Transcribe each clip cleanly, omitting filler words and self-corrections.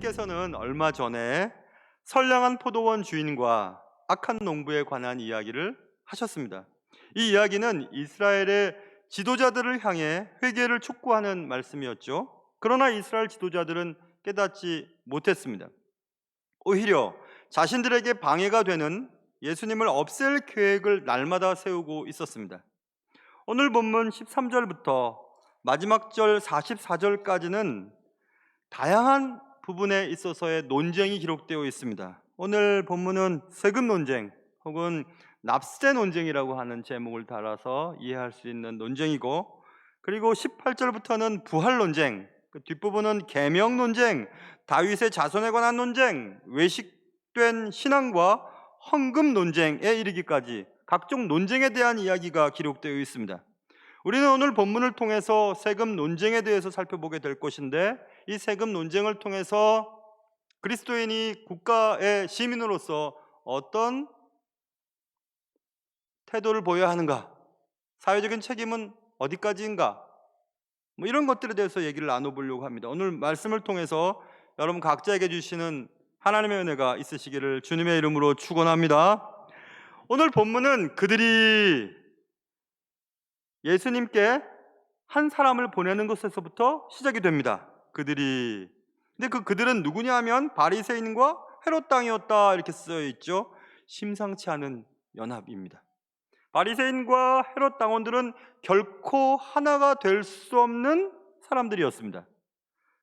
예수님께서는 얼마 전에 선량한 포도원 주인과 악한 농부에 관한 이야기를 하셨습니다. 이 이야기는 이스라엘의 지도자들을 향해 회개를 촉구하는 말씀이었죠. 그러나 이스라엘 지도자들은 깨닫지 못했습니다. 오히려 자신들에게 방해가 되는 예수님을 없앨 계획을 날마다 세우고 있었습니다. 오늘 본문 13절부터 마지막 절 44절까지는 다양한 부분에 있어서의 논쟁이 기록되어 있습니다. 오늘 본문은 세금 논쟁 혹은 납세 논쟁이라고 하는 제목을 달아서 이해할 수 있는 논쟁이고, 그리고 18절부터는 부활 논쟁, 그 뒷부분은 계명 논쟁, 다윗의 자손에 관한 논쟁, 외식된 신앙과 헌금 논쟁에 이르기까지 각종 논쟁에 대한 이야기가 기록되어 있습니다. 우리는 오늘 본문을 통해서 세금 논쟁에 대해서 살펴보게 될 것인데, 이 세금 논쟁을 통해서 그리스도인이 국가의 시민으로서 어떤 태도를 보여야 하는가, 사회적인 책임은 어디까지인가, 이런 것들에 대해서 얘기를 나눠보려고 합니다. 오늘 말씀을 통해서 여러분 각자에게 주시는 하나님의 은혜가 있으시기를 주님의 이름으로 축원합니다. 오늘 본문은 그들이 예수님께 한 사람을 보내는 것에서부터 시작이 됩니다. 근데 그들은 누구냐 하면 바리새인과 헤롯 당이었다 이렇게 쓰여 있죠. 심상치 않은 연합입니다. 바리새인과 헤롯 당원들은 결코 하나가 될 수 없는 사람들이었습니다.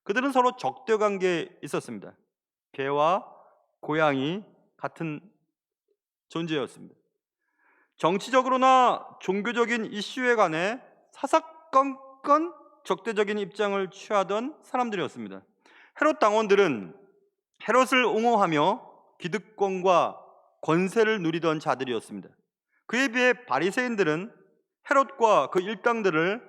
그들은 서로 적대 관계에 있었습니다. 개와 고양이 같은 존재였습니다. 정치적으로나 종교적인 이슈에 관해 사사건건 적대적인 입장을 취하던 사람들이었습니다. 헤롯 당원들은 헤롯을 옹호하며 기득권과 권세를 누리던 자들이었습니다. 그에 비해 바리새인들은 헤롯과 그 일당들을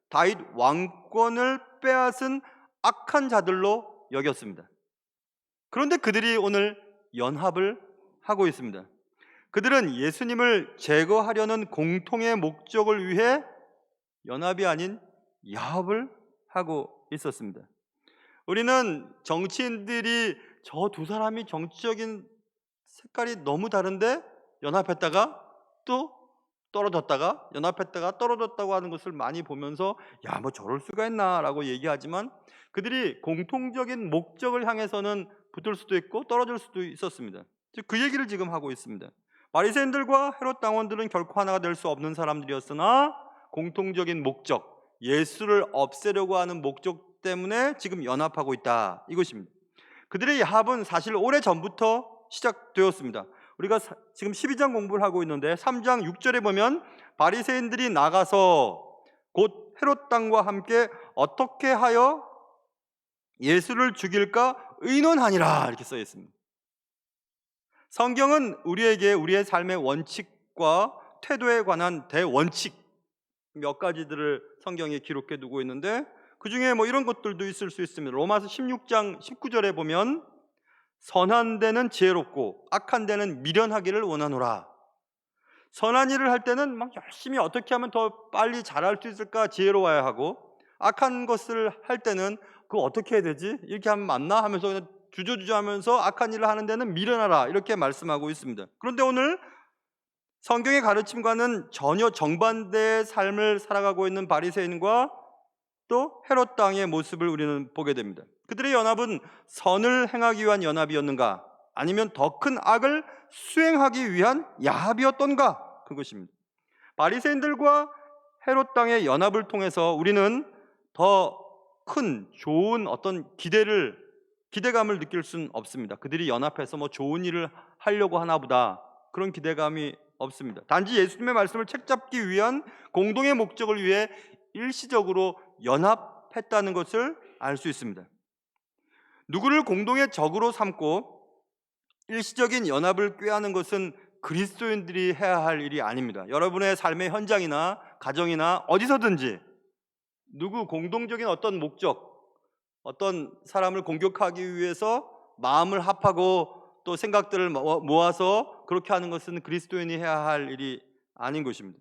다윗 왕권을 빼앗은 악한 자들로 여겼습니다. 그런데 그들이 오늘 연합을 하고 있습니다. 그들은 예수님을 제거하려는 공통의 목적을 위해 연합이 아닌 야합을 하고 있었습니다. 우리는 정치인들이 저 두 사람이 정치적인 색깔이 너무 다른데 연합했다가 또 떨어졌다가 연합했다가 떨어졌다고 하는 것을 많이 보면서 저럴 수가 있나 라고 얘기하지만, 그들이 공통적인 목적을 향해서는 붙을 수도 있고 떨어질 수도 있었습니다. 즉 그 얘기를 지금 하고 있습니다. 바리새인들과 헤롯 당원들은 결코 하나가 될 수 없는 사람들이었으나 공통적인 목적, 예수를 없애려고 하는 목적 때문에 지금 연합하고 있다, 이것입니다. 그들의 야합은 사실 오래전부터 시작되었습니다. 우리가 지금 12장 공부를 하고 있는데 3장 6절에 보면 바리새인들이 나가서 곧 헤롯 당과 함께 어떻게 하여 예수를 죽일까 의논하니라 이렇게 써 있습니다. 성경은 우리에게 우리의 삶의 원칙과 태도에 관한 대원칙 몇 가지들을 성경에 기록해 두고 있는데, 그 중에 이런 것들도 있을 수 있습니다. 로마서 16장 19절에 보면 선한 데는 지혜롭고 악한 데는 미련하기를 원하노라. 선한 일을 할 때는 열심히 어떻게 하면 더 빨리 잘할 수 있을까 지혜로워야 하고, 악한 것을 할 때는 그거 어떻게 해야 되지? 이렇게 하면 맞나? 하면서 그냥 주저주저 하면서 악한 일을 하는 데는 미련하라 이렇게 말씀하고 있습니다. 그런데 오늘 성경의 가르침과는 전혀 정반대의 삶을 살아가고 있는 바리새인과 또 헤롯 당의 모습을 우리는 보게 됩니다. 그들의 연합은 선을 행하기 위한 연합이었는가, 아니면 더 큰 악을 수행하기 위한 야합이었던가, 그것입니다. 바리새인들과 헤롯 당의 연합을 통해서 우리는 더 큰 좋은 어떤 기대감을 느낄 수는 없습니다. 그들이 연합해서 좋은 일을 하려고 하나 보다, 그런 기대감이 없습니다. 단지 예수님의 말씀을 책잡기 위한 공동의 목적을 위해 일시적으로 연합했다는 것을 알 수 있습니다. 누구를 공동의 적으로 삼고 일시적인 연합을 꾀하는 것은 그리스도인들이 해야 할 일이 아닙니다. 여러분의 삶의 현장이나 가정이나 어디서든지 공동적인 어떤 목적, 어떤 사람을 공격하기 위해서 마음을 합하고 또 생각들을 모아서 그렇게 하는 것은 그리스도인이 해야 할 일이 아닌 것입니다.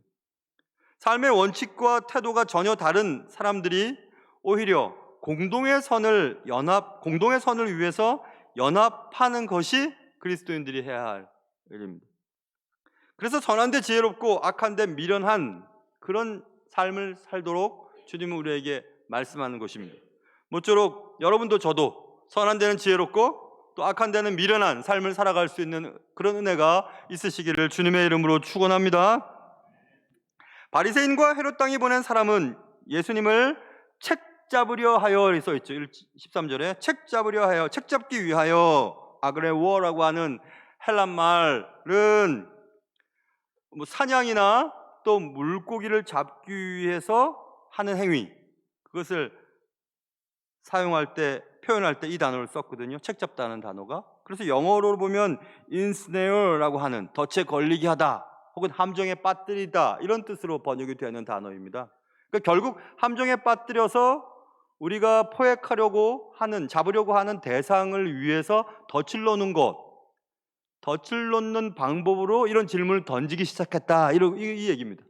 삶의 원칙과 태도가 전혀 다른 사람들이 오히려 공동의 선을 위해서 연합하는 것이 그리스도인들이 해야 할 일입니다. 그래서 선한데 지혜롭고 악한데 미련한 그런 삶을 살도록 주님은 우리에게 말씀하는 것입니다. 모쪼록 여러분도 저도 선한 데는 지혜롭고 또 악한 데는 미련한 삶을 살아갈 수 있는 그런 은혜가 있으시기를 주님의 이름으로 축원합니다. 바리새인과 헤롯 당이 보낸 사람은 예수님을 책 잡으려 하여 써 있죠. 13절에 책 잡으려 하여, 책 잡기 위하여, 아그레워라고 하는 헬란 말은 뭐 사냥이나 또 물고기를 잡기 위해서 하는 행위, 그것을 사용할 때, 표현할 때 이 단어를 썼거든요. 책 잡다는 단어가. 그래서 영어로 보면 ensnare라고 하는 덫에 걸리게 하다 혹은 함정에 빠뜨리다 이런 뜻으로 번역이 되는 단어입니다. 그러니까 결국 함정에 빠뜨려서 우리가 포획하려고 하는, 잡으려고 하는 대상을 위해서 덫을 놓는 것, 덫을 놓는 방법으로 이런 질문을 던지기 시작했다, 이 얘기입니다.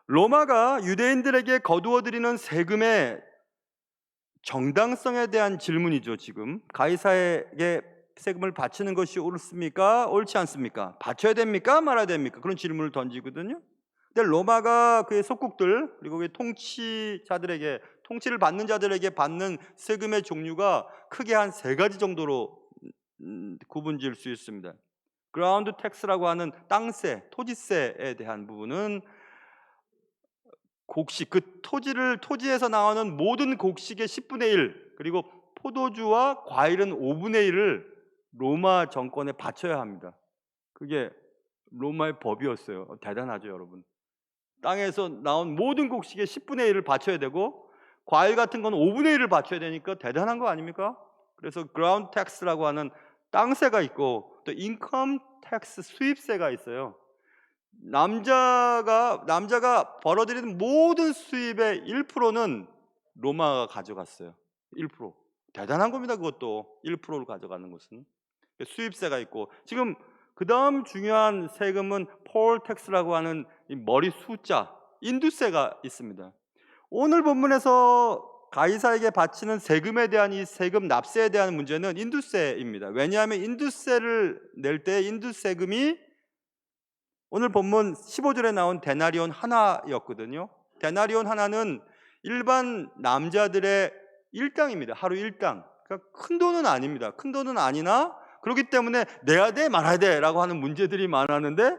로마가 유대인들에게 거두어들이는 세금의 정당성에 대한 질문이죠. 지금 가이사에게 세금을 바치는 것이 옳습니까? 옳지 않습니까? 바쳐야 됩니까? 말아야 됩니까? 그런 질문을 던지거든요. 근데 로마가 그의 속국들 그리고 그의 통치자들에게, 통치를 받는 자들에게 받는 세금의 종류가 크게 한 세 가지 정도로 구분지을 수 있습니다. 그라운드 텍스라고 하는 땅세, 토지세에 대한 부분은 곡식, 그 토지에서 나오는 모든 곡식의 10분의 1, 그리고 포도주와 과일은 5분의 1을 로마 정권에 바쳐야 합니다. 그게 로마의 법이었어요. 대단하죠, 여러분. 땅에서 나온 모든 곡식의 10분의 1을 바쳐야 되고 과일 같은 건 5분의 1을 바쳐야 되니까 대단한 거 아닙니까? 그래서 그라운드 텍스라고 하는 땅세가 있고 또 인컴 텍스, 수입세가 있어요. 남자가 벌어들이는 모든 수입의 1%는 로마가 가져갔어요. 1%. 대단한 겁니다. 그것도 1%를 가져가는 것은. 수입세가 있고, 지금 그 다음 중요한 세금은 폴 텍스라고 하는 이 머리 숫자, 인두세가 있습니다. 오늘 본문에서 가이사에게 바치는 세금에 대한 이 세금 납세에 대한 문제는 인두세입니다. 왜냐하면 인두세를 낼 때 인두세금이 오늘 본문 15절에 나온 데나리온 하나였거든요. 데나리온 하나는 일반 남자들의 일당입니다. 하루 일당. 그러니까 큰 돈은 아닙니다. 큰 돈은 아니나 그렇기 때문에 내야 돼 말아야 돼라고 하는 문제들이 많았는데,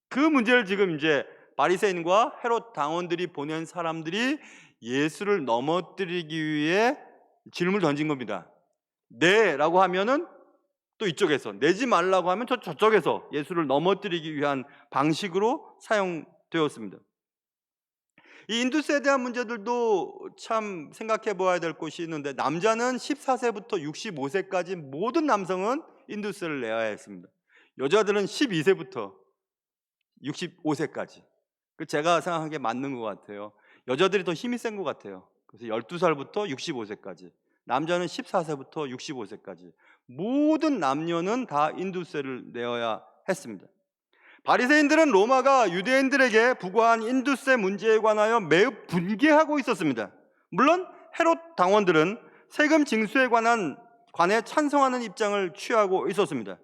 그 문제를 지금 이제 바리새인과 헤롯 당원들이 보낸 사람들이 예수를 넘어뜨리기 위해 질문을 던진 겁니다. 네라고 하면은 또 이쪽에서, 내지 말라고 하면 저쪽에서 예수를 넘어뜨리기 위한 방식으로 사용되었습니다. 이 인두세에 대한 문제들도 참 생각해 보아야 될 것이 있는데, 남자는 14세부터 65세까지 모든 남성은 인두세를 내야 했습니다. 여자들은 12세부터 65세까지. 제가 생각한 게 맞는 것 같아요. 여자들이 더 힘이 센 것 같아요. 그래서 12살부터 65세까지, 남자는 14세부터 65세까지 모든 남녀는 다 인두세를 내어야 했습니다. 바리새인들은 로마가 유대인들에게 부과한 인두세 문제에 관하여 매우 분개하고 있었습니다. 물론 헤롯 당원들은 세금 징수에 관해 찬성하는 입장을 취하고 있었습니다.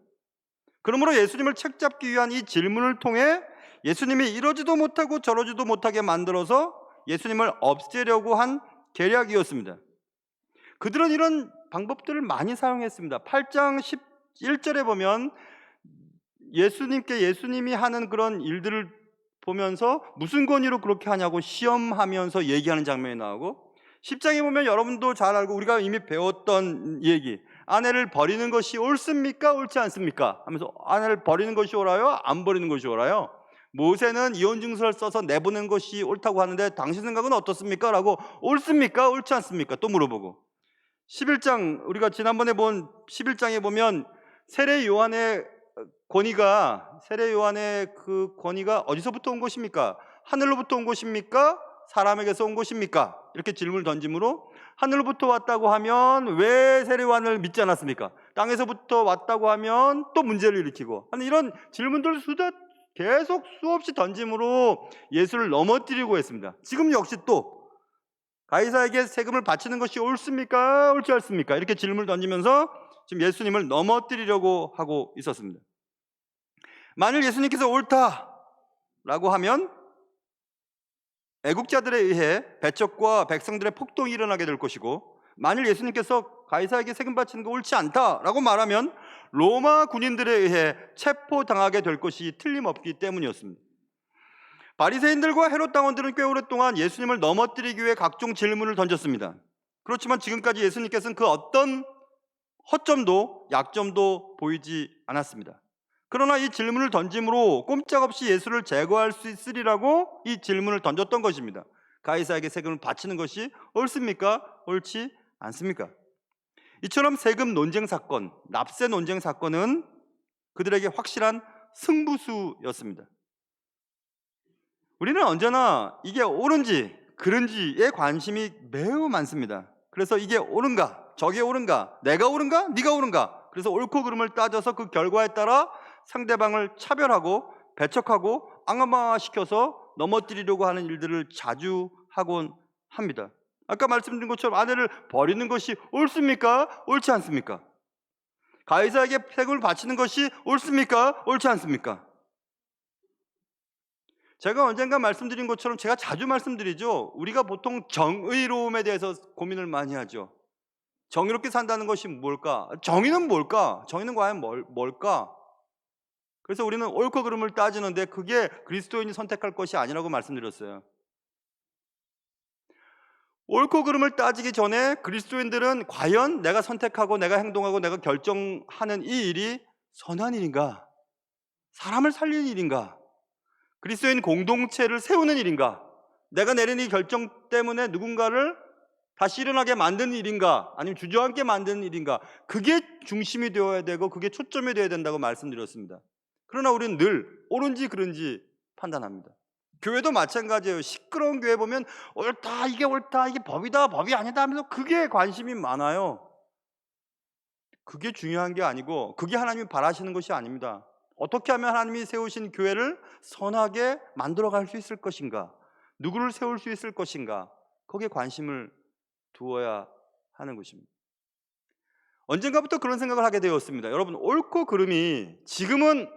그러므로 예수님을 책잡기 위한 이 질문을 통해 예수님이 이러지도 못하고 저러지도 못하게 만들어서 예수님을 없애려고 한 계략이었습니다. 그들은 이런 방법들을 많이 사용했습니다. 8장 11절에 보면 예수님이 하는 그런 일들을 보면서 무슨 권위로 그렇게 하냐고 시험하면서 얘기하는 장면이 나오고, 10장에 보면 여러분도 잘 알고 우리가 이미 배웠던 얘기, 아내를 버리는 것이 옳습니까? 옳지 않습니까? 하면서 아내를 버리는 것이 옳아요? 안 버리는 것이 옳아요? 모세는 이혼증서를 써서 내보낸 것이 옳다고 하는데 당신 생각은 어떻습니까? 라고 옳습니까? 옳지 않습니까? 또 물어보고, 11장, 우리가 지난번에 본 11장에 보면 세례 요한의 그 권위가 어디서부터 온 것입니까? 하늘로부터 온 것입니까? 사람에게서 온 것입니까? 이렇게 질문을 던짐으로, 하늘로부터 왔다고 하면 왜 세례 요한을 믿지 않았습니까? 땅에서부터 왔다고 하면 또 문제를 일으키고 하는 이런 질문들을 계속 수없이 던짐으로 예수를 넘어뜨리고 했습니다. 지금 역시 또 가이사에게 세금을 바치는 것이 옳습니까? 옳지 않습니까? 이렇게 질문을 던지면서 지금 예수님을 넘어뜨리려고 하고 있었습니다. 만일 예수님께서 옳다라고 하면 애국자들에 의해 배척과 백성들의 폭동이 일어나게 될 것이고, 만일 예수님께서 가이사에게 세금 바치는 거 옳지 않다라고 말하면 로마 군인들에 의해 체포당하게 될 것이 틀림없기 때문이었습니다. 바리새인들과 헤롯 당원들은 꽤 오랫동안 예수님을 넘어뜨리기 위해 각종 질문을 던졌습니다. 그렇지만 지금까지 예수님께서는 그 어떤 허점도 약점도 보이지 않았습니다. 그러나 이 질문을 던짐으로 꼼짝없이 예수를 제거할 수 있으리라고 이 질문을 던졌던 것입니다. 가이사에게 세금을 바치는 것이 옳습니까? 옳지 않습니까? 이처럼 세금 논쟁 사건, 납세 논쟁 사건은 그들에게 확실한 승부수였습니다. 우리는 언제나 이게 옳은지 그른지에 관심이 매우 많습니다. 그래서 이게 옳은가, 저게 옳은가, 내가 옳은가, 네가 옳은가. 그래서 옳고 그름을 따져서 그 결과에 따라 상대방을 차별하고 배척하고 앙망화시켜서 넘어뜨리려고 하는 일들을 자주 하곤 합니다. 아까 말씀드린 것처럼 아내를 버리는 것이 옳습니까? 옳지 않습니까? 가이사에게 세금을 바치는 것이 옳습니까? 옳지 않습니까? 제가 언젠가 말씀드린 것처럼 제가 자주 말씀드리죠. 우리가 보통 정의로움에 대해서 고민을 많이 하죠. 정의롭게 산다는 것이 뭘까? 정의는 뭘까? 정의는 과연 뭘까? 그래서 우리는 옳고 그름을 따지는데 그게 그리스도인이 선택할 것이 아니라고 말씀드렸어요. 옳고 그름을 따지기 전에 그리스도인들은 과연 내가 선택하고 내가 행동하고 내가 결정하는 이 일이 선한 일인가? 사람을 살리는 일인가? 그리스도인 공동체를 세우는 일인가? 내가 내린 이 결정 때문에 누군가를 다시 일어나게 만드는 일인가? 아니면 주저앉게 만드는 일인가? 그게 중심이 되어야 되고 그게 초점이 되어야 된다고 말씀드렸습니다. 그러나 우리는 늘 옳은지 그른지 판단합니다. 교회도 마찬가지예요. 시끄러운 교회 보면 옳다, 이게 법이다, 법이 아니다 하면서 그게 관심이 많아요. 그게 중요한 게 아니고 그게 하나님이 바라시는 것이 아닙니다. 어떻게 하면 하나님이 세우신 교회를 선하게 만들어갈 수 있을 것인가? 누구를 세울 수 있을 것인가? 거기에 관심을 두어야 하는 것입니다. 언젠가부터 그런 생각을 하게 되었습니다. 여러분, 옳고 그름이 지금은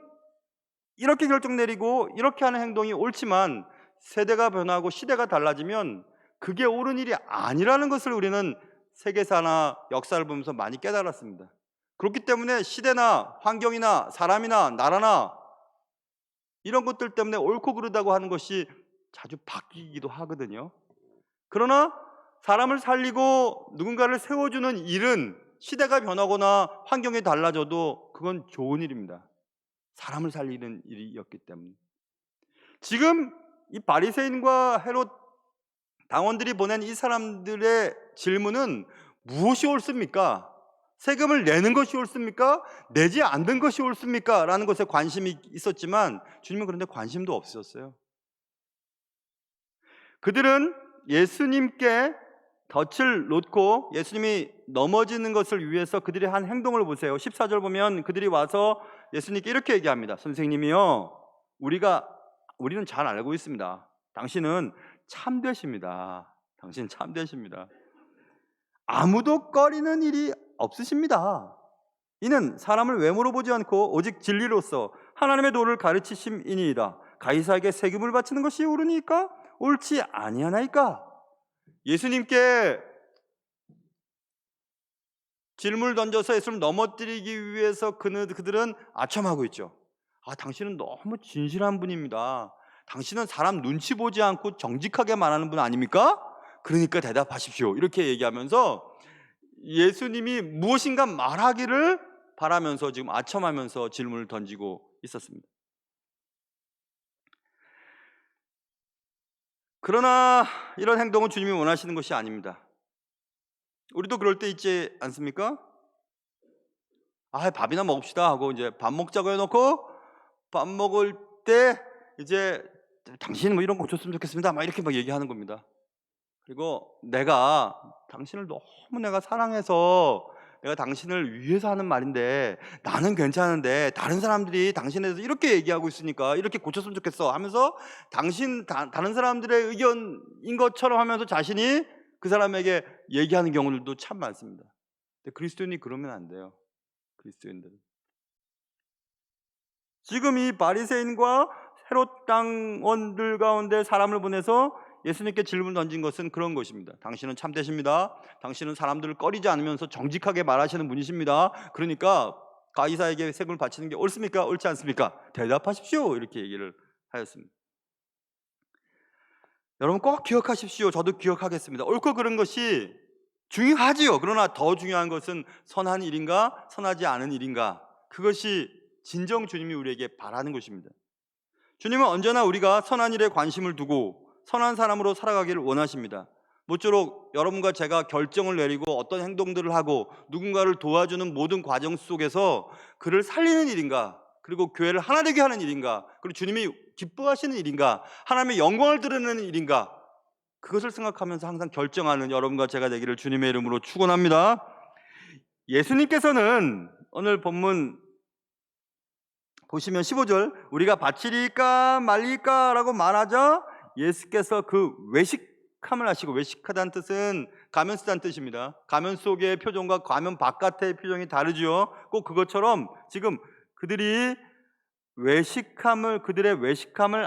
이렇게 결정 내리고 이렇게 하는 행동이 옳지만 세대가 변하고 시대가 달라지면 그게 옳은 일이 아니라는 것을 우리는 세계사나 역사를 보면서 많이 깨달았습니다. 그렇기 때문에 시대나 환경이나 사람이나 나라나 이런 것들 때문에 옳고 그르다고 하는 것이 자주 바뀌기도 하거든요. 그러나 사람을 살리고 누군가를 세워주는 일은 시대가 변하거나 환경이 달라져도 그건 좋은 일입니다. 사람을 살리는 일이었기 때문에. 지금 이 바리새인과 헤롯 당원들이 보낸 이 사람들의 질문은 무엇이 옳습니까? 세금을 내는 것이 옳습니까? 내지 않는 것이 옳습니까? 라는 것에 관심이 있었지만 주님은 그런데 관심도 없으셨어요. 그들은 예수님께 덫을 놓고 예수님이 넘어지는 것을 위해서 그들이 한 행동을 보세요. 14절 보면 그들이 와서 예수님께 이렇게 얘기합니다. 선생님이요, 우리는 잘 알고 있습니다. 당신은 참되십니다. 당신 참되십니다. 아무도 꺼리는 일이 없으십니다. 이는 사람을 외모로 보지 않고 오직 진리로서 하나님의 도를 가르치심이니이다. 가이사에게 세금을 바치는 것이 옳으니까 옳지 아니하나이까? 예수님께 질문을 던져서 예수를 넘어뜨리기 위해서 그들은 아첨하고 있죠. 당신은 너무 진실한 분입니다. 당신은 사람 눈치 보지 않고 정직하게 말하는 분 아닙니까? 그러니까 대답하십시오. 이렇게 얘기하면서 예수님이 무엇인가 말하기를 바라면서 지금 아첨하면서 질문을 던지고 있었습니다. 그러나 이런 행동은 주님이 원하시는 것이 아닙니다. 우리도 그럴 때 있지 않습니까? 밥이나 먹읍시다 하고 이제 밥 먹자고 해놓고 밥 먹을 때 이제 당신 이런 거 줬으면 좋겠습니다. 이렇게 얘기하는 겁니다. 그리고 내가 당신을 너무 내가 사랑해서 내가 당신을 위해서 하는 말인데 나는 괜찮은데 다른 사람들이 당신에 대해서 이렇게 얘기하고 있으니까 이렇게 고쳤으면 좋겠어 하면서 다른 사람들의 의견인 것처럼 하면서 자신이 그 사람에게 얘기하는 경우들도 참 많습니다. 근데 그리스도인이 그러면 안 돼요. 그리스도인들은. 지금 이 바리새인과 헤롯 당원들 가운데 사람을 보내서 예수님께 질문 던진 것은 그런 것입니다. 당신은 참되십니다. 당신은 사람들을 꺼리지 않으면서 정직하게 말하시는 분이십니다. 그러니까 가이사에게 세금을 바치는 게 옳습니까? 옳지 않습니까? 대답하십시오. 이렇게 얘기를 하였습니다. 여러분 꼭 기억하십시오. 저도 기억하겠습니다. 옳고 그른 것이 중요하지요. 그러나 더 중요한 것은 선한 일인가 선하지 않은 일인가, 그것이 진정 주님이 우리에게 바라는 것입니다. 주님은 언제나 우리가 선한 일에 관심을 두고 선한 사람으로 살아가기를 원하십니다. 모쪼록 여러분과 제가 결정을 내리고 어떤 행동들을 하고 누군가를 도와주는 모든 과정 속에서 그를 살리는 일인가, 그리고 교회를 하나 되게 하는 일인가, 그리고 주님이 기뻐하시는 일인가, 하나님의 영광을 드러내는 일인가, 그것을 생각하면서 항상 결정하는 여러분과 제가 되기를 주님의 이름으로 축원합니다. 예수님께서는 오늘 본문 보시면 15절, 우리가 바치리까 말릴까 라고 말하자 예수께서 그 외식함을 하시고, 외식하다는 뜻은 가면 쓰다는 뜻입니다. 가면 속의 표정과 가면 바깥의 표정이 다르죠. 꼭 그것처럼 지금 그들의 외식함을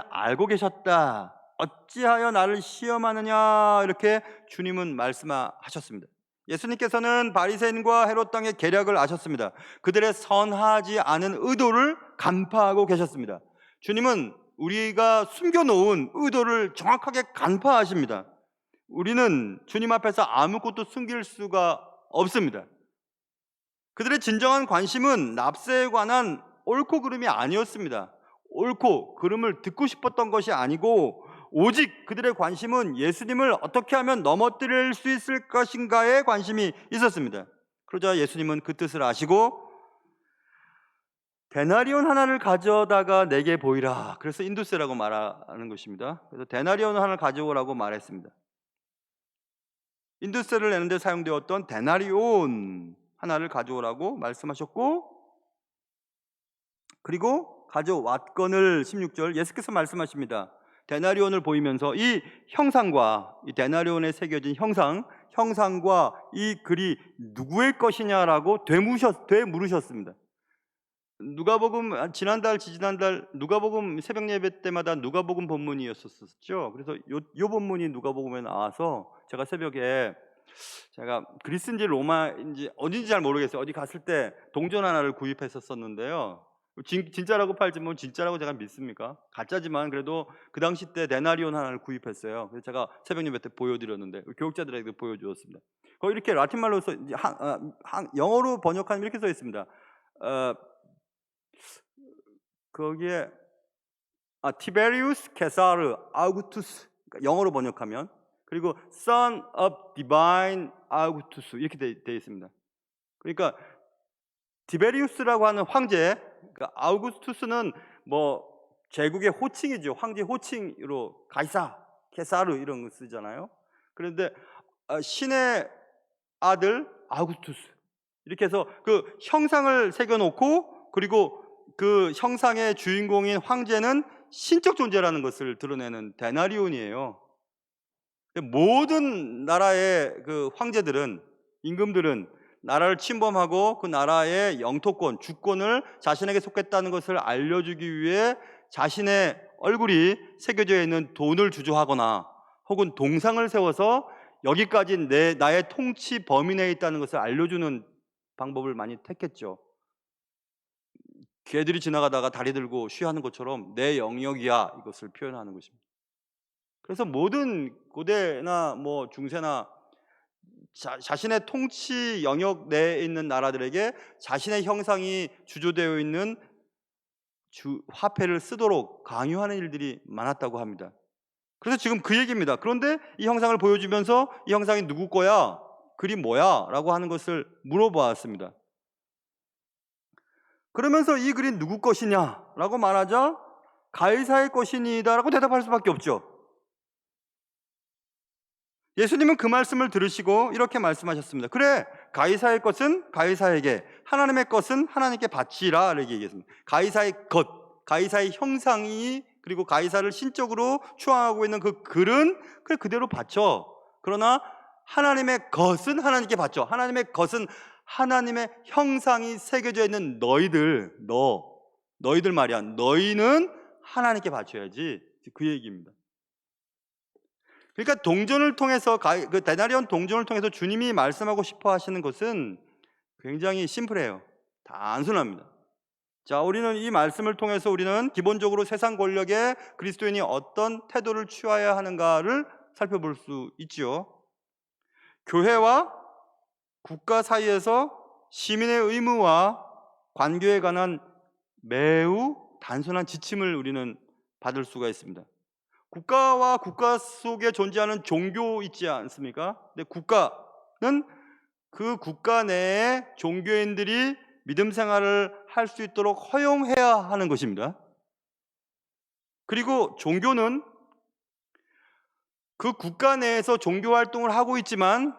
알고 계셨다. 어찌하여 나를 시험하느냐, 이렇게 주님은 말씀하셨습니다. 예수님께서는 바리새인과 헤롯 당의 계략을 아셨습니다. 그들의 선하지 않은 의도를 간파하고 계셨습니다. 주님은 우리가 숨겨놓은 의도를 정확하게 간파하십니다. 우리는 주님 앞에서 아무것도 숨길 수가 없습니다. 그들의 진정한 관심은 납세에 관한 옳고 그름이 아니었습니다. 옳고 그름을 듣고 싶었던 것이 아니고 오직 그들의 관심은 예수님을 어떻게 하면 넘어뜨릴 수 있을 것인가에 관심이 있었습니다. 그러자 예수님은 그 뜻을 아시고 데나리온 하나를 가져다가 내게 보이라, 그래서 인두세라고 말하는 것입니다. 그래서 데나리온 하나를 가져오라고 말했습니다. 인두세를 내는데 사용되었던 데나리온 하나를 가져오라고 말씀하셨고, 그리고 가져왔건을 16절 예수께서 말씀하십니다. 데나리온을 보이면서 이 형상과 이 데나리온에 새겨진 형상과 이 글이 누구의 것이냐라고 되물으셨습니다. 누가복음 지지난달 누가복음 새벽 예배 때마다 누가복음 본문이었었죠. 그래서 요 본문이 누가복음에 나와서 제가 새벽에 그리스인지 로마인지 어딘지 잘 모르겠어요. 어디 갔을 때 동전 하나를 구입했었는데요. 진짜라고 팔지만 진짜라고 제가 믿습니까? 가짜지만 그래도 그 당시 때 데나리온 하나를 구입했어요. 그래서 제가 새벽 예배 때 보여드렸는데 교육자들에게 보여주었습니다. 거기 이렇게 라틴 말로 영어로 번역하면 이렇게 써 있습니다. 거기에 티베리우스 케사르 아우구투스, 영어로 번역하면, 그리고 Son of Divine Augustus 이렇게 돼 있습니다. 그러니까 티베리우스라고 하는 황제, 그러니까 아우구스투스는 뭐 제국의 호칭이죠. 황제 호칭으로 가이사, 케사르 이런 거 쓰잖아요. 그런데 신의 아들 아우구스투스 이렇게 해서 그 형상을 새겨놓고, 그리고 그 형상의 주인공인 황제는 신적 존재라는 것을 드러내는 데나리온이에요. 모든 나라의 그 황제들은, 임금들은 나라를 침범하고 그 나라의 영토권, 주권을 자신에게 속했다는 것을 알려주기 위해 자신의 얼굴이 새겨져 있는 돈을 주조하거나 혹은 동상을 세워서 여기까지 나의 통치 범위 내에 있다는 것을 알려주는 방법을 많이 택했죠. 개들이 지나가다가 다리 들고 쉬하는 것처럼 내 영역이야, 이것을 표현하는 것입니다. 그래서 모든 고대나 뭐 중세나 자신의 통치 영역 내에 있는 나라들에게 자신의 형상이 주조되어 있는 화폐를 쓰도록 강요하는 일들이 많았다고 합니다. 그래서 지금 그 얘기입니다. 그런데 이 형상을 보여주면서 이 형상이 누구 거야? 글이 뭐야? 라고 하는 것을 물어보았습니다. 그러면서 이 글이 누구 것이냐? 라고 말하자 가이사의 것이니다 라고 대답할 수밖에 없죠. 예수님은 그 말씀을 들으시고 이렇게 말씀하셨습니다. 그래, 가이사의 것은 가이사에게, 하나님의 것은 하나님께 바치라, 이렇게 얘기했습니다. 가이사의 것, 가이사의 형상이, 그리고 가이사를 신적으로 추앙하고 있는 그 글은 그대로 바쳐. 그러나 하나님의 것은 하나님께 받죠. 하나님의 것은 하나님의 형상이 새겨져 있는 너희들 말이야. 너희는 하나님께 바쳐야지. 그 얘기입니다. 그러니까 동전을 통해서 그 데나리온 동전을 통해서 주님이 말씀하고 싶어 하시는 것은 굉장히 심플해요. 단순합니다. 자, 우리는 이 말씀을 통해서 우리는 기본적으로 세상 권력에 그리스도인이 어떤 태도를 취해야 하는가를 살펴볼 수 있지요. 교회와 국가 사이에서 시민의 의무와 관계에 관한 매우 단순한 지침을 우리는 받을 수가 있습니다. 국가와 국가 속에 존재하는 종교 있지 않습니까? 근데 국가는 그 국가 내에 종교인들이 믿음 생활을 할 수 있도록 허용해야 하는 것입니다. 그리고 종교는 그 국가 내에서 종교 활동을 하고 있지만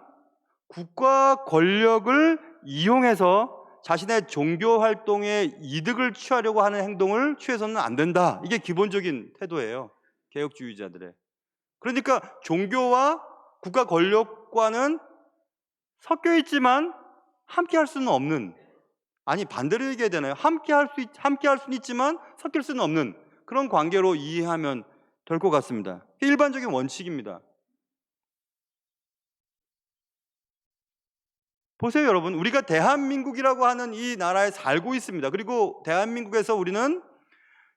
국가 권력을 이용해서 자신의 종교 활동에 이득을 취하려고 하는 행동을 취해서는 안 된다. 이게 기본적인 태도예요. 개혁주의자들의. 그러니까 종교와 국가 권력과는 섞여 있지만 함께 할 수는 없는, 아니 반대로 얘기해야 되나요? 함께 할 수는 있지만 섞일 수는 없는 그런 관계로 이해하면 될 것 같습니다. 일반적인 원칙입니다. 보세요, 여러분. 우리가 대한민국이라고 하는 이 나라에 살고 있습니다. 그리고 대한민국에서 우리는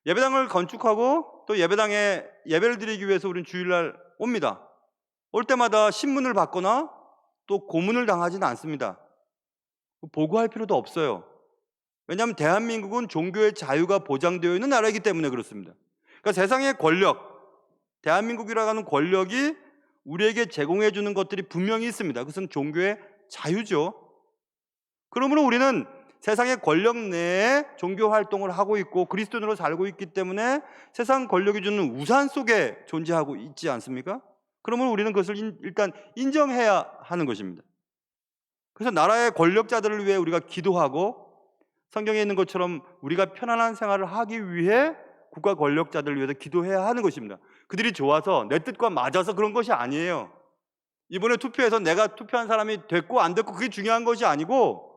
예배당을 건축하고 또 예배당에 예배를 드리기 위해서 우리는 주일날 옵니다. 올 때마다 신문을 받거나 또 고문을 당하지는 않습니다. 보고할 필요도 없어요. 왜냐하면 대한민국은 종교의 자유가 보장되어 있는 나라이기 때문에 그렇습니다. 그러니까 세상의 권력, 대한민국이라고 하는 권력이 우리에게 제공해 주는 것들이 분명히 있습니다. 그것은 종교의 자유죠. 그러므로 우리는 세상의 권력 내에 종교 활동을 하고 있고 그리스도인으로 살고 있기 때문에 세상 권력이 주는 우산 속에 존재하고 있지 않습니까? 그러므로 우리는 그것을 일단 인정해야 하는 것입니다. 그래서 나라의 권력자들을 위해 우리가 기도하고 성경에 있는 것처럼 우리가 편안한 생활을 하기 위해 국가 권력자들을 위해서 기도해야 하는 것입니다. 그들이 좋아서 내 뜻과 맞아서 그런 것이 아니에요. 이번에 투표해서 내가 투표한 사람이 됐고 안 됐고 그게 중요한 것이 아니고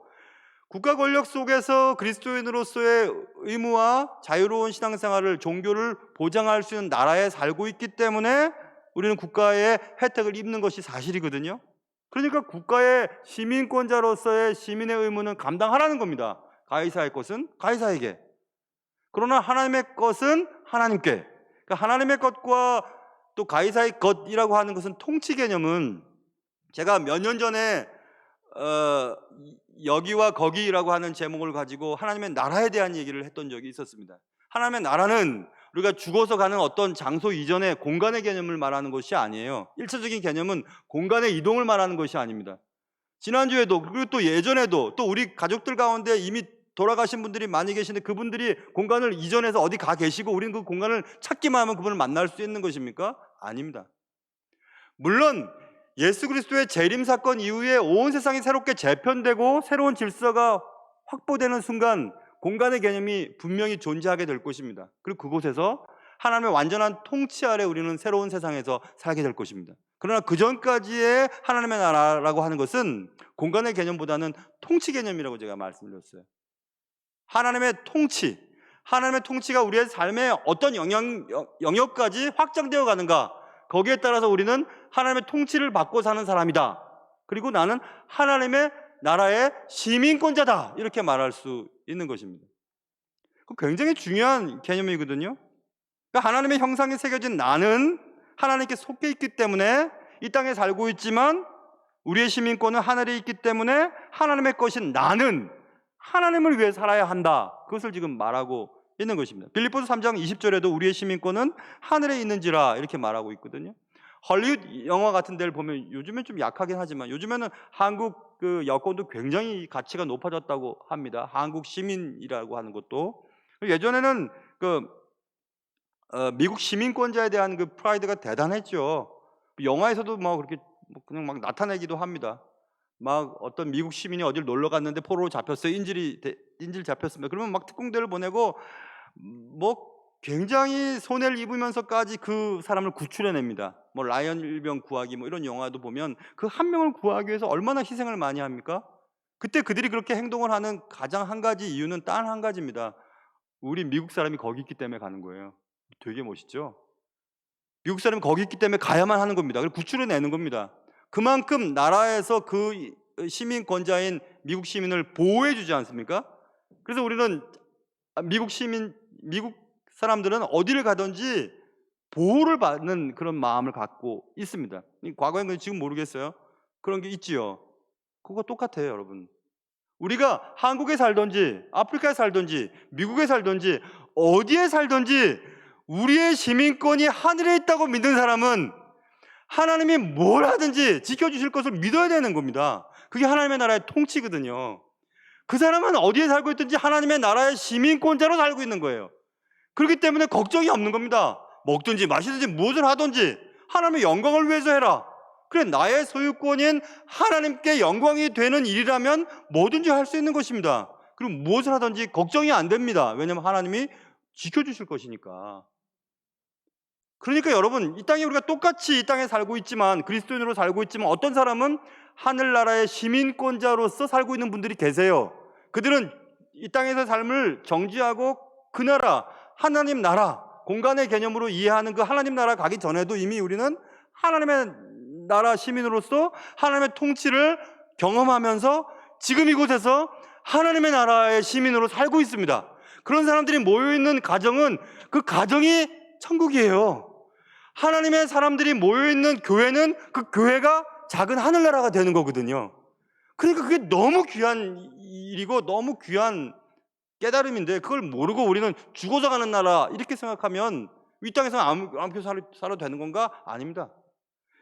국가 권력 속에서 그리스도인으로서의 의무와 자유로운 신앙생활을, 종교를 보장할 수 있는 나라에 살고 있기 때문에 우리는 국가의 혜택을 입는 것이 사실이거든요. 그러니까 국가의 시민권자로서의 시민의 의무는 감당하라는 겁니다. 가이사의 것은 가이사에게, 그러나 하나님의 것은 하나님께. 그러니까 하나님의 것과 또 가이사의 것이라고 하는 것은 통치 개념은 제가 몇 년 전에 여기와 거기라고 하는 제목을 가지고 하나님의 나라에 대한 얘기를 했던 적이 있었습니다. 하나님의 나라는 우리가 죽어서 가는 어떤 장소 이전의 공간의 개념을 말하는 것이 아니에요. 일차적인 개념은 공간의 이동을 말하는 것이 아닙니다. 지난주에도 그리고 또 예전에도 또 우리 가족들 가운데 이미 돌아가신 분들이 많이 계시는데 그분들이 공간을 이전해서 어디 가 계시고 우리는 그 공간을 찾기만 하면 그분을 만날 수 있는 것입니까? 아닙니다. 물론 예수 그리스도의 재림 사건 이후에 온 세상이 새롭게 재편되고 새로운 질서가 확보되는 순간 공간의 개념이 분명히 존재하게 될 것입니다. 그리고 그곳에서 하나님의 완전한 통치 아래 우리는 새로운 세상에서 살게 될 것입니다. 그러나 그 전까지의 하나님의 나라라고 하는 것은 공간의 개념보다는 통치 개념이라고 제가 말씀드렸어요. 하나님의 통치가 우리의 삶의 어떤 영역까지 확장되어 가는가, 거기에 따라서 우리는 하나님의 통치를 받고 사는 사람이다. 그리고 나는 하나님의 나라의 시민권자다. 이렇게 말할 수 있는 것입니다. 굉장히 중요한 개념이거든요. 그러니까 하나님의 형상이 새겨진 나는 하나님께 속해 있기 때문에 이 땅에 살고 있지만 우리의 시민권은 하늘에 있기 때문에 하나님의 것인 나는 하나님을 위해 살아야 한다. 그것을 지금 말하고 있는 것입니다. 빌립보서 3장 20절에도 우리의 시민권은 하늘에 있는지라 이렇게 말하고 있거든요. 헐리우드 영화 같은 데를 보면 요즘엔 좀 약하긴 하지만 요즘에는 한국 그 여권도 굉장히 가치가 높아졌다고 합니다. 한국 시민이라고 하는 것도. 예전에는 미국 시민권자에 대한 그 프라이드가 대단했죠. 영화에서도 그렇게 그냥 막 나타내기도 합니다. 막 어떤 미국 시민이 어딜 놀러 갔는데 포로로 잡혔어요. 인질 잡혔습니다. 그러면 막 특공대를 보내고 굉장히 손해를 입으면서까지 그 사람을 구출해냅니다. 뭐 라이언 일병 구하기 뭐 이런 영화도 보면 그 한 명을 구하기 위해서 얼마나 희생을 많이 합니까? 그때 그들이 그렇게 행동을 하는 가장 한 가지 이유는 단 한 가지입니다. 우리 미국 사람이 거기 있기 때문에 가는 거예요. 되게 멋있죠? 미국 사람이 거기 있기 때문에 가야만 하는 겁니다. 그리고 구출해 내는 겁니다. 그만큼 나라에서 그 시민권자인 미국 시민을 보호해 주지 않습니까? 그래서 우리는 미국 사람들은 어디를 가든지 보호를 받는 그런 마음을 갖고 있습니다. 과거에는 지금 모르겠어요. 그런 게 있지요. 그거 똑같아요, 여러분. 우리가 한국에 살든지 아프리카에 살든지 미국에 살든지 어디에 살든지 우리의 시민권이 하늘에 있다고 믿는 사람은 하나님이 뭘 하든지 지켜주실 것을 믿어야 되는 겁니다. 그게 하나님의 나라의 통치거든요. 그 사람은 어디에 살고 있든지 하나님의 나라의 시민권자로 살고 있는 거예요. 그렇기 때문에 걱정이 없는 겁니다. 먹든지 마시든지 무엇을 하든지 하나님의 영광을 위해서 해라. 그래, 나의 소유권인 하나님께 영광이 되는 일이라면 뭐든지 할 수 있는 것입니다. 그리고 무엇을 하든지 걱정이 안 됩니다. 왜냐하면 하나님이 지켜주실 것이니까. 그러니까 여러분, 이 땅에 우리가 똑같이 이 땅에 살고 있지만, 그리스도인으로 살고 있지만, 어떤 사람은 하늘나라의 시민권자로서 살고 있는 분들이 계세요. 그들은 이 땅에서 삶을 정지하고 그 나라, 하나님 나라, 공간의 개념으로 이해하는 그 하나님 나라 가기 전에도 이미 우리는 하나님의 나라 시민으로서 하나님의 통치를 경험하면서 지금 이곳에서 하나님의 나라의 시민으로 살고 있습니다. 그런 사람들이 모여있는 가정은 그 가정이 천국이에요. 하나님의 사람들이 모여있는 교회는 그 교회가 작은 하늘나라가 되는 거거든요. 그러니까 그게 너무 귀한 일이고 너무 귀한 깨달음인데, 그걸 모르고 우리는 죽어서 가는 나라 이렇게 생각하면 이 땅에서 아무렇게 살아도 되는 건가? 아닙니다.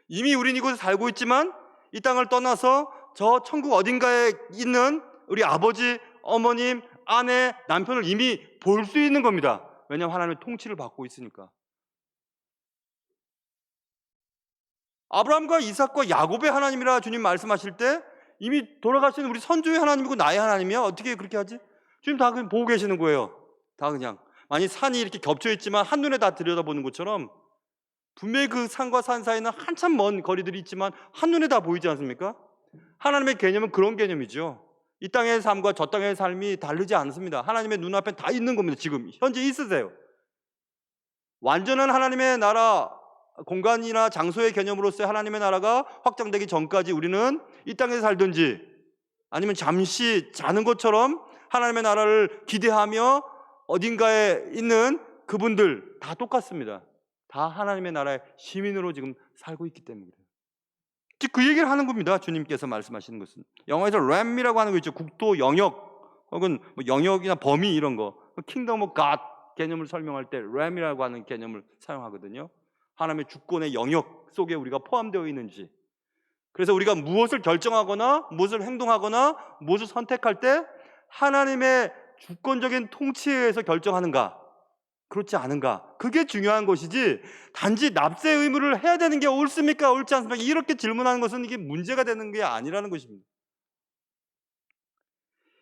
이미 우리는 이곳에 살고 있지만 이 땅을 떠나서 저 천국 어딘가에 있는 우리 아버지, 어머님, 아내, 남편을 이미 볼 수 있는 겁니다. 왜냐하면 하나님의 통치를 받고 있으니까. 아브라함과 이삭과 야곱의 하나님이라 주님 말씀하실 때 이미 돌아가신 우리 선조의 하나님이고 나의 하나님이야. 어떻게 그렇게 하지? 지금 다 그냥 보고 계시는 거예요. 다 그냥. 만약 산이 이렇게 겹쳐 있지만 한눈에 다 들여다보는 것처럼 분명히 그 산과 산 사이는 한참 먼 거리들이 있지만 한눈에 다 보이지 않습니까? 하나님의 개념은 그런 개념이죠. 이 땅의 삶과 저 땅의 삶이 다르지 않습니다. 하나님의 눈앞에 다 있는 겁니다. 지금 현재 있으세요. 완전한 하나님의 나라 공간이나 장소의 개념으로서의 하나님의 나라가 확장되기 전까지 우리는 이 땅에서 살든지 아니면 잠시 자는 것처럼 하나님의 나라를 기대하며 어딘가에 있는 그분들 다 똑같습니다. 다 하나님의 나라의 시민으로 지금 살고 있기 때문에 그래요. 즉 그 얘기를 하는 겁니다. 주님께서 말씀하시는 것은. 영어에서 램이라고 하는 거 있죠. 국토, 영역 혹은 뭐 영역이나 범위 이런 거. 킹덤 오브 갓 개념을 설명할 때 램이라고 하는 개념을 사용하거든요. 하나님의 주권의 영역 속에 우리가 포함되어 있는지. 그래서 우리가 무엇을 결정하거나 무엇을 행동하거나 무엇을 선택할 때 하나님의 주권적인 통치에 의해서 결정하는가, 그렇지 않은가, 그게 중요한 것이지 단지 납세 의무를 해야 되는 게 옳습니까 옳지 않습니까 이렇게 질문하는 것은 이게 문제가 되는 게 아니라는 것입니다.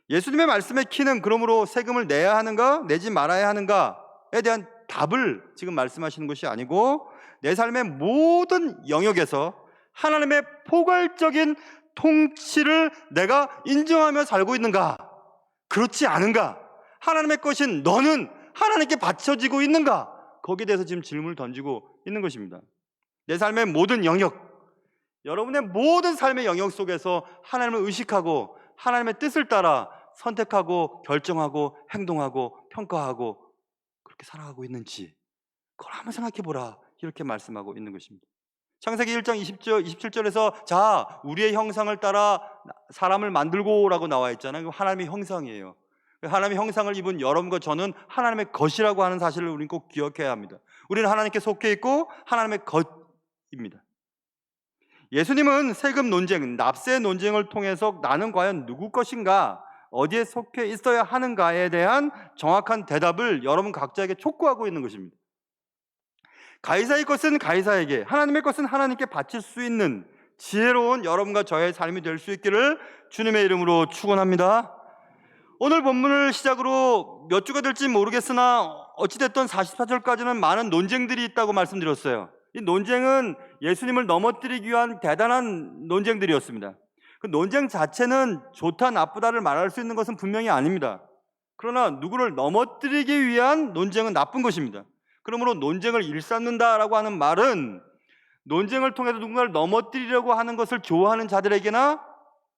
예수님의 말씀의 키는 그러므로 세금을 내야 하는가 내지 말아야 하는가에 대한 답을 지금 말씀하시는 것이 아니고 내 삶의 모든 영역에서 하나님의 포괄적인 통치를 내가 인정하며 살고 있는가, 그렇지 않은가, 하나님의 것인 너는 하나님께 바쳐지고 있는가, 거기에 대해서 지금 질문을 던지고 있는 것입니다. 내 삶의 모든 영역, 여러분의 모든 삶의 영역 속에서 하나님을 의식하고 하나님의 뜻을 따라 선택하고 결정하고 행동하고 평가하고 그렇게 살아가고 있는지 그걸 한번 생각해 보라, 이렇게 말씀하고 있는 것입니다. 창세기 1장 27절에서 자 우리의 형상을 따라 사람을 만들고 라고 나와 있잖아요. 하나님의 형상이에요. 하나님의 형상을 입은 여러분과 저는 하나님의 것이라고 하는 사실을 우리는 꼭 기억해야 합니다. 우리는 하나님께 속해 있고 하나님의 것입니다. 예수님은 세금 논쟁, 납세 논쟁을 통해서 나는 과연 누구 것인가, 어디에 속해 있어야 하는가에 대한 정확한 대답을 여러분 각자에게 촉구하고 있는 것입니다. 가이사의 것은 가이사에게, 하나님의 것은 하나님께 바칠 수 있는 지혜로운 여러분과 저의 삶이 될 수 있기를 주님의 이름으로 축원합니다. 오늘 본문을 시작으로 몇 주가 될지 모르겠으나 어찌됐든 44절까지는 많은 논쟁들이 있다고 말씀드렸어요. 이 논쟁은 예수님을 넘어뜨리기 위한 대단한 논쟁들이었습니다. 그 논쟁 자체는 좋다 나쁘다를 말할 수 있는 것은 분명히 아닙니다. 그러나 누구를 넘어뜨리기 위한 논쟁은 나쁜 것입니다. 그러므로 논쟁을 일삼는다라고 하는 말은 논쟁을 통해서 누군가를 넘어뜨리려고 하는 것을 좋아하는 자들에게나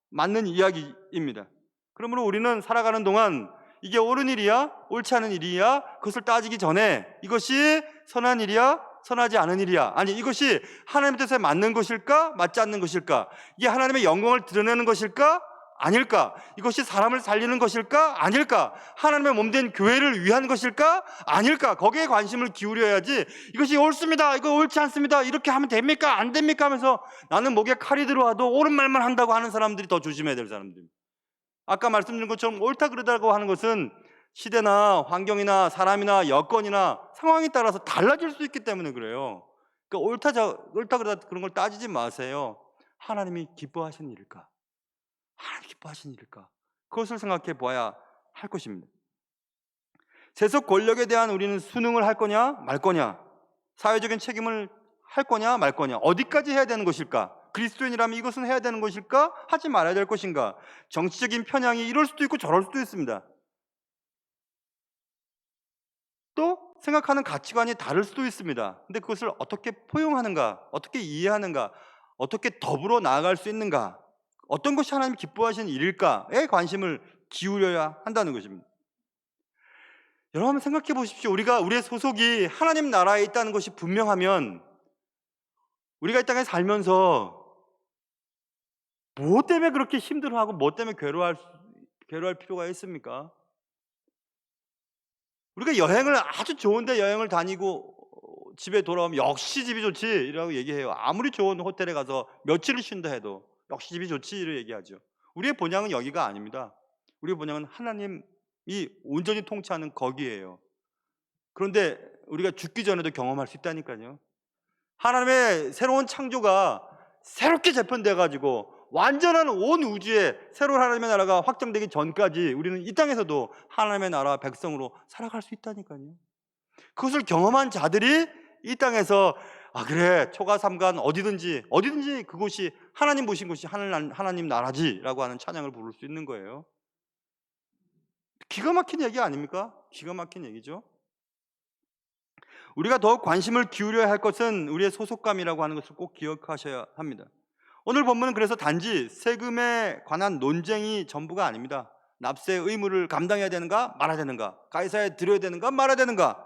맞는 이야기입니다. 그러므로 우리는 살아가는 동안 이게 옳은 일이야? 옳지 않은 일이야? 그것을 따지기 전에 이것이 선한 일이야? 선하지 않은 일이야? 아니, 이것이 하나님의 뜻에 맞는 것일까? 맞지 않는 것일까? 이게 하나님의 영광을 드러내는 것일까? 아닐까? 이것이 사람을 살리는 것일까? 아닐까? 하나님의 몸된 교회를 위한 것일까? 아닐까? 거기에 관심을 기울여야지 이것이 옳습니다, 이거 옳지 않습니다, 이렇게 하면 됩니까? 안 됩니까? 하면서 나는 목에 칼이 들어와도 옳은 말만 한다고 하는 사람들이 더 조심해야 될 사람들입니다. 아까 말씀드린 것처럼 옳다 그르다고 하는 것은 시대나 환경이나 사람이나 여건이나 상황에 따라서 달라질 수 있기 때문에 그래요. 그러니까 옳다 그르다 그런 걸 따지지 마세요. 하나님이 기뻐하시는 일일까? 하나님 기뻐하시는 일일까? 그것을 생각해 보아야 할 것입니다. 세속 권력에 대한 우리는 순응을 할 거냐 말 거냐, 사회적인 책임을 할 거냐 말 거냐, 어디까지 해야 되는 것일까? 그리스도인이라면 이것은 해야 되는 것일까? 하지 말아야 될 것인가? 정치적인 편향이 이럴 수도 있고 저럴 수도 있습니다. 또 생각하는 가치관이 다를 수도 있습니다. 근데 그것을 어떻게 포용하는가, 어떻게 이해하는가, 어떻게 더불어 나아갈 수 있는가, 어떤 것이 하나님 기뻐하시는 일일까에 관심을 기울여야 한다는 것입니다. 여러분 한번 생각해 보십시오. 우리의 소속이 하나님 나라에 있다는 것이 분명하면 우리가 이 땅에 살면서 뭐 때문에 그렇게 힘들어하고 뭐 때문에 괴로워할 필요가 있습니까? 우리가 여행을 아주 좋은데 여행을 다니고 집에 돌아오면 역시 집이 좋지 이라고 얘기해요. 아무리 좋은 호텔에 가서 며칠을 쉰다 해도 역시 집이 좋지 이라고 얘기하죠. 우리의 본향은 여기가 아닙니다. 우리의 본향은 하나님이 온전히 통치하는 거기에요. 그런데 우리가 죽기 전에도 경험할 수 있다니까요. 하나님의 새로운 창조가 새롭게 재편돼 가지고 완전한 온 우주에 새로운 하나님의 나라가 확정되기 전까지 우리는 이 땅에서도 하나님의 나라 백성으로 살아갈 수 있다니까요. 그것을 경험한 자들이 이 땅에서 그래 초가 삼간 어디든지 그곳이 하나님 보신 곳이 하나님 나라지라고 하는 찬양을 부를 수 있는 거예요. 기가 막힌 얘기 아닙니까? 기가 막힌 얘기죠. 우리가 더욱 관심을 기울여야 할 것은 우리의 소속감이라고 하는 것을 꼭 기억하셔야 합니다. 오늘 본문은 그래서 단지 세금에 관한 논쟁이 전부가 아닙니다. 납세 의무를 감당해야 되는가 말아야 되는가, 가이사에 드려야 되는가 말아야 되는가.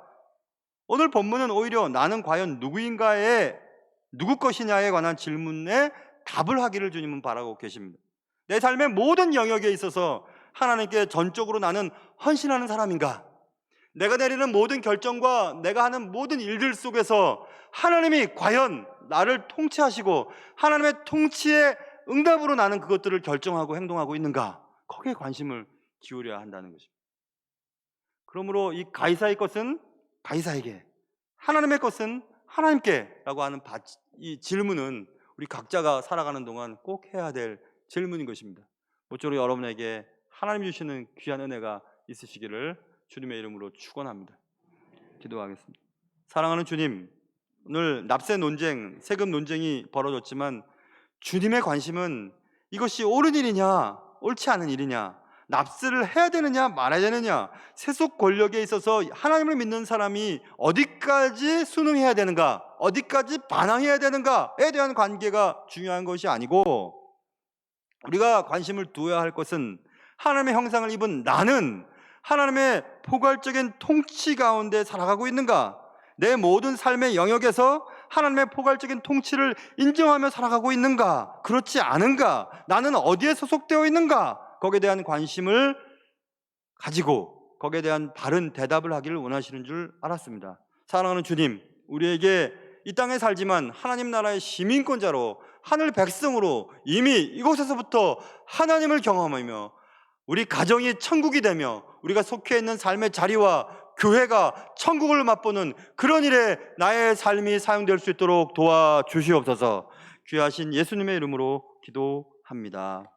오늘 본문은 오히려 나는 과연 누구 것이냐에 관한 질문에 답을 하기를 주님은 바라고 계십니다. 내 삶의 모든 영역에 있어서 하나님께 전적으로 나는 헌신하는 사람인가? 내가 내리는 모든 결정과 내가 하는 모든 일들 속에서 하나님이 과연 나를 통치하시고 하나님의 통치에 응답으로 나는 그것들을 결정하고 행동하고 있는가? 거기에 관심을 기울여야 한다는 것입니다. 그러므로 이 가이사의 것은 가이사에게, 하나님의 것은 하나님께 라고 하는 이 질문은 우리 각자가 살아가는 동안 꼭 해야 될 질문인 것입니다. 모쪼록 여러분에게 하나님 주시는 귀한 은혜가 있으시기를 주님의 이름으로 축원합니다. 기도하겠습니다. 사랑하는 주님, 오늘 납세 논쟁, 세금 논쟁이 벌어졌지만 주님의 관심은 이것이 옳은 일이냐, 옳지 않은 일이냐, 납세를 해야 되느냐 말아야 되느냐, 세속 권력에 있어서 하나님을 믿는 사람이 어디까지 순응해야 되는가, 어디까지 반항해야 되는가에 대한 관계가 중요한 것이 아니고 우리가 관심을 두어야 할 것은 하나님의 형상을 입은 나는 하나님의 포괄적인 통치 가운데 살아가고 있는가, 내 모든 삶의 영역에서 하나님의 포괄적인 통치를 인정하며 살아가고 있는가, 그렇지 않은가, 나는 어디에 소속되어 있는가, 거기에 대한 관심을 가지고 거기에 대한 바른 대답을 하기를 원하시는 줄 알았습니다. 사랑하는 주님, 우리에게 이 땅에 살지만 하나님 나라의 시민권자로 하늘 백성으로 이미 이곳에서부터 하나님을 경험하며 우리 가정이 천국이 되며 우리가 속해 있는 삶의 자리와 교회가 천국을 맛보는 그런 일에 나의 삶이 사용될 수 있도록 도와주시옵소서. 귀하신 예수님의 이름으로 기도합니다.